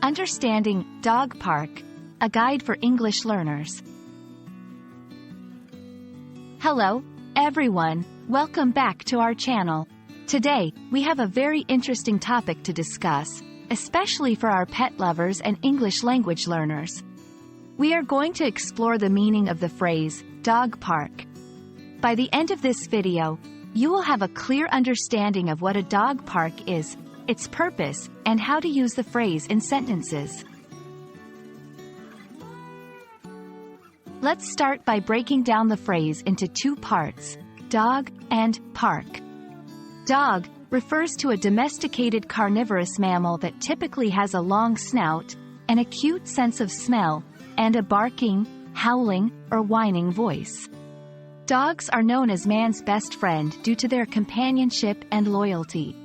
Understanding Dog Park, a guide for English learners. Hello, everyone. Welcome back to our channel. Today, we have a very interesting topic to discuss, especially for our pet lovers and English language learners. We are going to explore the meaning of the phrase, dog park. By the end of this video, you will have a clear understanding of what a dog park is, its purpose, and how to use the phrase in sentences. Let's start by breaking down the phrase into two parts, dog and park. Dog refers to a domesticated carnivorous mammal that typically has a long snout, an acute sense of smell, and a barking, howling, or whining voice. Dogs are known as man's best friend due to their companionship and loyalty.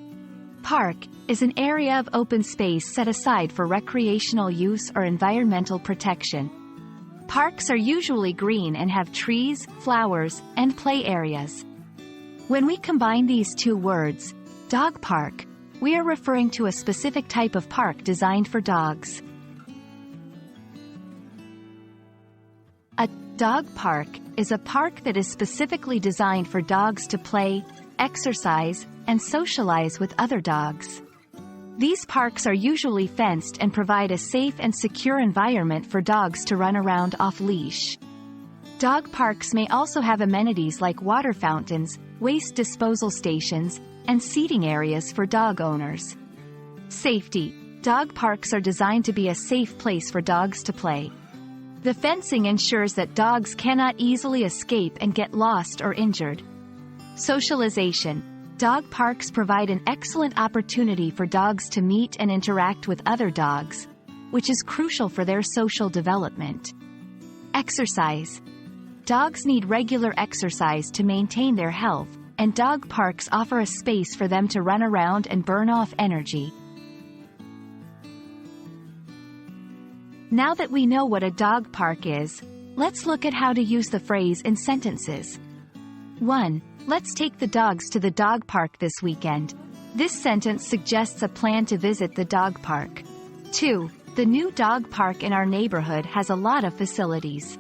Park is an area of open space set aside for recreational use or environmental protection. Parks are usually green and have trees, flowers, and play areas. When we combine these two words, dog park, we are referring to a specific type of park designed for dogs. A dog park is a park that is specifically designed for dogs to play, exercise, and socialize with other dogs. These parks are usually fenced and provide a safe and secure environment for dogs to run around off-leash. Dog parks may also have amenities like water fountains, waste disposal stations, and seating areas for dog owners. Safety. Dog parks are designed to be a safe place for dogs to play. The fencing ensures that dogs cannot easily escape and get lost or injured. Socialization. Dog parks provide an excellent opportunity for dogs to meet and interact with other dogs, which is crucial for their social development. Exercise. Dogs need regular exercise to maintain their health, and dog parks offer a space for them to run around and burn off energy. Now that we know what a dog park is, let's look at how to use the phrase in sentences. 1. Let's take the dogs to the dog park this weekend. This sentence suggests a plan to visit the dog park. 2. The new dog park in our neighborhood has a lot of facilities.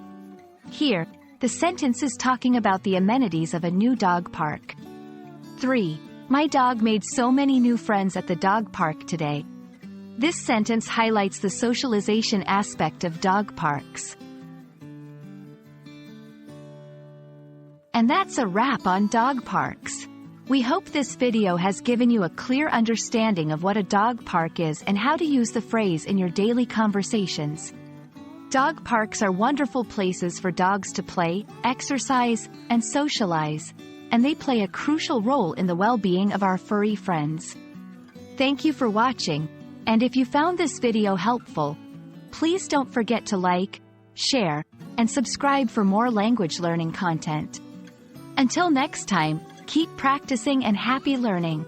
Here, the sentence is talking about the amenities of a new dog park. 3. My dog made so many new friends at the dog park today. This sentence highlights the socialization aspect of dog parks. And that's a wrap on dog parks. We hope this video has given you a clear understanding of what a dog park is and how to use the phrase in your daily conversations. Dog parks are wonderful places for dogs to play, exercise, and socialize, and they play a crucial role in the well-being of our furry friends. Thank you for watching, and if you found this video helpful, please don't forget to like, share, and subscribe for more language learning content. Until next time, keep practicing and happy learning.